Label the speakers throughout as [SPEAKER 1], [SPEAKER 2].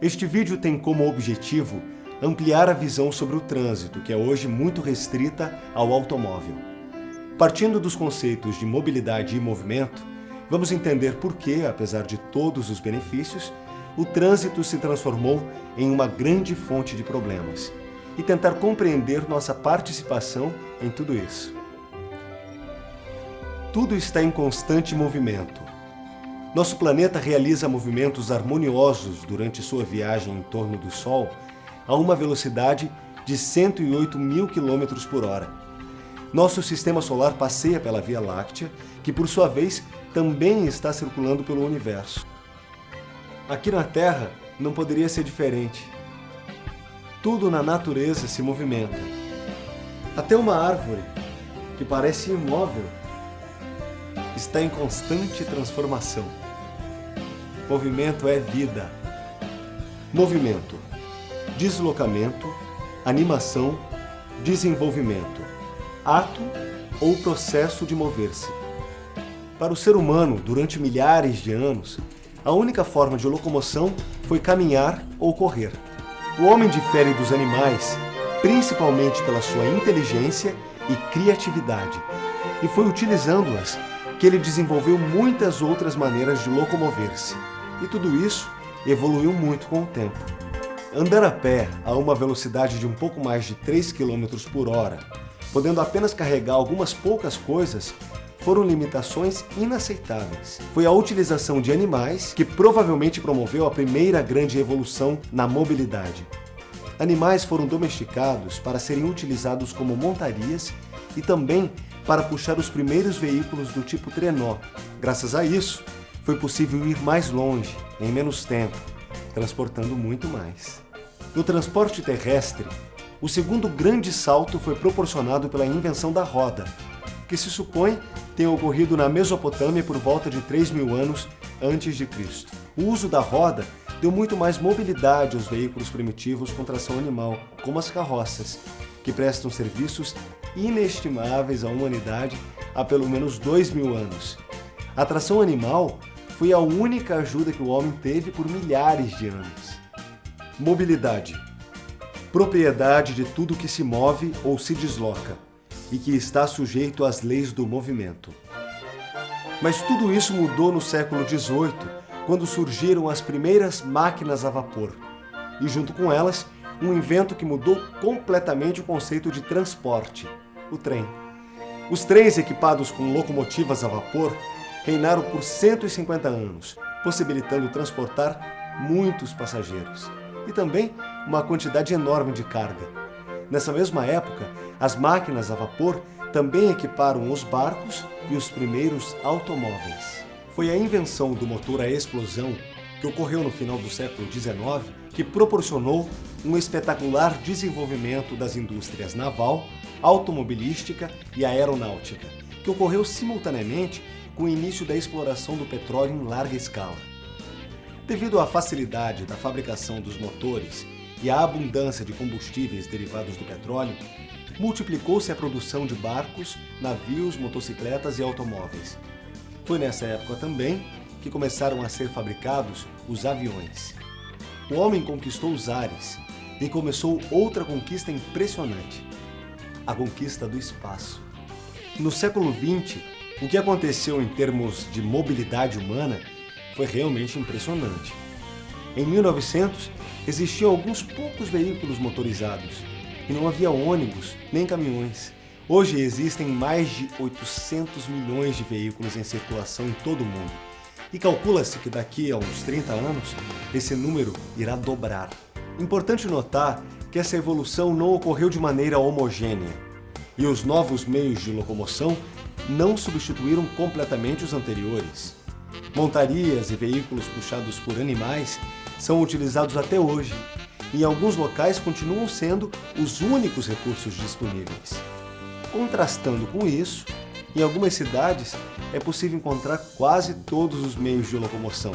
[SPEAKER 1] Este vídeo tem como objetivo ampliar a visão sobre o trânsito, que é hoje muito restrita ao automóvel. Partindo dos conceitos de mobilidade e movimento, vamos entender por que, apesar de todos os benefícios, o trânsito se transformou em uma grande fonte de problemas e tentar compreender nossa participação em tudo isso. Tudo está em constante movimento. Nosso planeta realiza movimentos harmoniosos durante sua viagem em torno do Sol a uma velocidade de 108 mil km por hora. Nosso sistema solar passeia pela Via Láctea, que por sua vez também está circulando pelo universo. Aqui na Terra não poderia ser diferente. Tudo na natureza se movimenta. Até uma árvore, que parece imóvel, está em constante transformação. Movimento é vida. Movimento, deslocamento, animação, desenvolvimento, ato ou processo de mover-se. Para o ser humano, durante milhares de anos, a única forma de locomoção foi caminhar ou correr. O homem difere dos animais, principalmente pela sua inteligência e criatividade, e foi utilizando-as que ele desenvolveu muitas outras maneiras de locomover-se. E tudo isso evoluiu muito com o tempo. Andar a pé a uma velocidade de um pouco mais de 3 km por hora, podendo apenas carregar algumas poucas coisas, foram limitações inaceitáveis. Foi a utilização de animais que provavelmente promoveu a primeira grande evolução na mobilidade. Animais foram domesticados para serem utilizados como montarias e também para puxar os primeiros veículos do tipo trenó. Graças a isso, foi possível ir mais longe, em menos tempo, transportando muito mais. No transporte terrestre, o segundo grande salto foi proporcionado pela invenção da roda, que se supõe tenha ocorrido na Mesopotâmia por volta de 3.000 anos antes de Cristo. O uso da roda deu muito mais mobilidade aos veículos primitivos com tração animal, como as carroças, que prestam serviços inestimáveis à humanidade há pelo menos 2.000 anos. A tração animal foi a única ajuda que o homem teve por milhares de anos. Mobilidade. Propriedade de tudo que se move ou se desloca e que está sujeito às leis do movimento. Mas tudo isso mudou no século XVIII, quando surgiram as primeiras máquinas a vapor, e junto com elas, um invento que mudou completamente o conceito de transporte, o trem. Os trens equipados com locomotivas a vapor reinaram por 150 anos, possibilitando transportar muitos passageiros e também uma quantidade enorme de carga. Nessa mesma época, as máquinas a vapor também equiparam os barcos e os primeiros automóveis. Foi a invenção do motor a explosão, que ocorreu no final do século XIX, que proporcionou um espetacular desenvolvimento das indústrias naval, automobilística e aeronáutica, que ocorreu simultaneamente com o início da exploração do petróleo em larga escala. Devido à facilidade da fabricação dos motores e à abundância de combustíveis derivados do petróleo, multiplicou-se a produção de barcos, navios, motocicletas e automóveis. Foi nessa época também que começaram a ser fabricados os aviões. O homem conquistou os ares e começou outra conquista impressionante: a conquista do espaço. No século XX, o que aconteceu em termos de mobilidade humana foi realmente impressionante. Em 1900, existiam alguns poucos veículos motorizados e não havia ônibus nem caminhões. Hoje existem mais de 800 milhões de veículos em circulação em todo o mundo e calcula-se que daqui a uns 30 anos esse número irá dobrar. Importante notar que essa evolução não ocorreu de maneira homogênea e os novos meios de locomoção não substituíram completamente os anteriores. Montarias e veículos puxados por animais são utilizados até hoje e em alguns locais continuam sendo os únicos recursos disponíveis. Contrastando com isso, em algumas cidades é possível encontrar quase todos os meios de locomoção,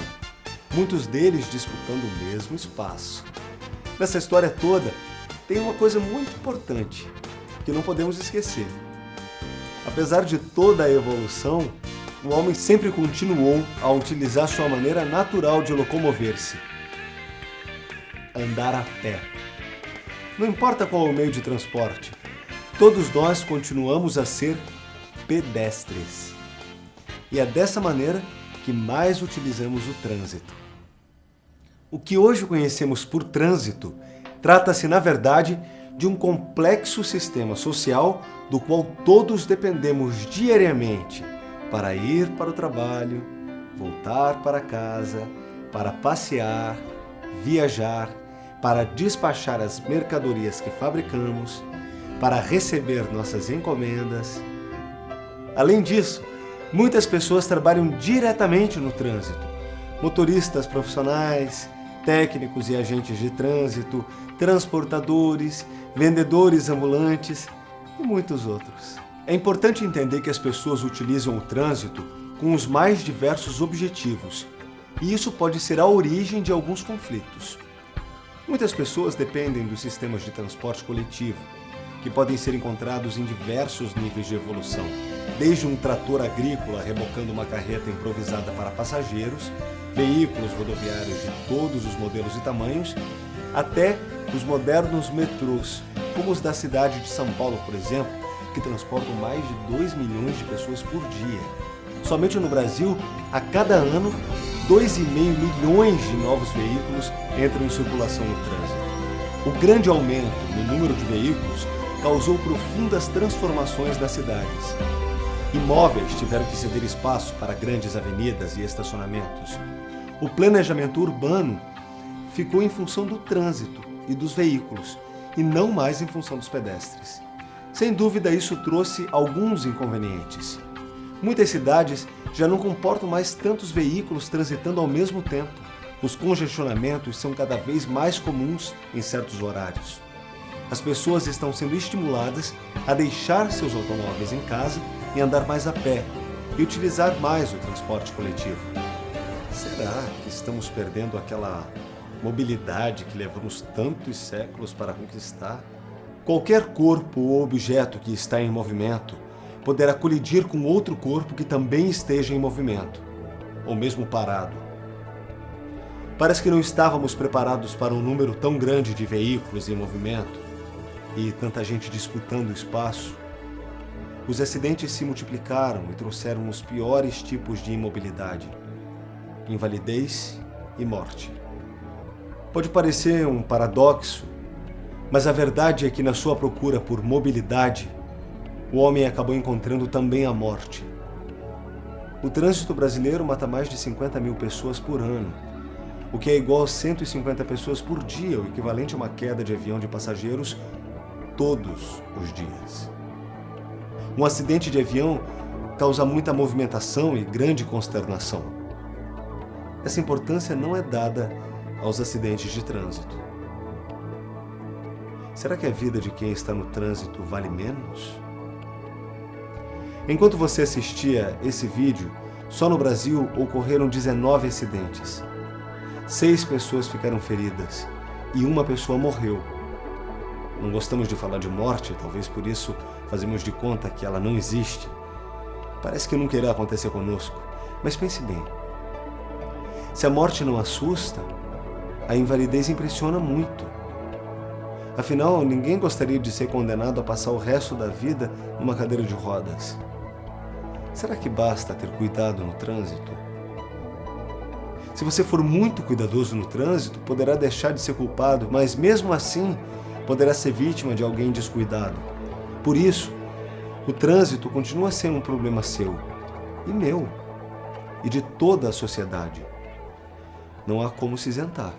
[SPEAKER 1] muitos deles disputando o mesmo espaço. Nessa história toda, tem uma coisa muito importante que não podemos esquecer. Apesar de toda a evolução, o homem sempre continuou a utilizar sua maneira natural de locomover-se. andar a pé. Não importa qual é o meio de transporte, todos nós continuamos a ser pedestres. E é dessa maneira que mais utilizamos o trânsito. O que hoje conhecemos por trânsito trata-se, na verdade, de um complexo sistema social do qual todos dependemos diariamente para ir para o trabalho, voltar para casa, para passear, viajar, para despachar as mercadorias que fabricamos, para receber nossas encomendas. Além disso, muitas pessoas trabalham diretamente no trânsito. Motoristas profissionais, técnicos e agentes de trânsito, transportadores, vendedores ambulantes e muitos outros. É importante entender que as pessoas utilizam o trânsito com os mais diversos objetivos, e isso pode ser a origem de alguns conflitos. Muitas pessoas dependem dos sistemas de transporte coletivo, que podem ser encontrados em diversos níveis de evolução, desde um trator agrícola rebocando uma carreta improvisada para passageiros, veículos rodoviários de todos os modelos e tamanhos, até os modernos metrôs, como os da cidade de São Paulo, por exemplo, que transportam mais de 2 milhões de pessoas por dia. Somente no Brasil, a cada ano, 2,5 milhões de novos veículos entram em circulação no trânsito. O grande aumento no número de veículos causou profundas transformações nas cidades. Imóveis tiveram que ceder espaço para grandes avenidas e estacionamentos. O planejamento urbano ficou em função do trânsito e dos veículos, e não mais em função dos pedestres. Sem dúvida, isso trouxe alguns inconvenientes. Muitas cidades já não comportam mais tantos veículos transitando ao mesmo tempo. Os congestionamentos são cada vez mais comuns em certos horários. As pessoas estão sendo estimuladas a deixar seus automóveis em casa e andar mais a pé e utilizar mais o transporte coletivo. Será que estamos perdendo aquela mobilidade que levamos tantos séculos para conquistar? Qualquer corpo ou objeto que está em movimento poderá colidir com outro corpo que também esteja em movimento, ou mesmo parado. Parece que não estávamos preparados para um número tão grande de veículos em movimento e tanta gente disputando espaço. Os acidentes se multiplicaram e trouxeram os piores tipos de imobilidade: invalidez e morte. Pode parecer um paradoxo, mas a verdade é que na sua procura por mobilidade, o homem acabou encontrando também a morte. O trânsito brasileiro mata mais de 50 mil pessoas por ano, o que é igual a 150 pessoas por dia, o equivalente a uma queda de avião de passageiros todos os dias. Um acidente de avião causa muita movimentação e grande consternação. Essa importância não é dada aos acidentes de trânsito. Será que a vida de quem está no trânsito vale menos? Enquanto você assistia esse vídeo, só no Brasil ocorreram 19 acidentes. 6 pessoas ficaram feridas e uma pessoa morreu. Não gostamos de falar de morte, talvez por isso fazemos de conta que ela não existe. Parece que nunca irá acontecer conosco, mas pense bem. Se a morte não assusta, a invalidez impressiona muito. Afinal, ninguém gostaria de ser condenado a passar o resto da vida numa cadeira de rodas. Será que basta ter cuidado no trânsito? Se você for muito cuidadoso no trânsito, poderá deixar de ser culpado, mas mesmo assim, poderá ser vítima de alguém descuidado. Por isso, o trânsito continua sendo um problema seu, e meu, e de toda a sociedade. Não há como se isentar.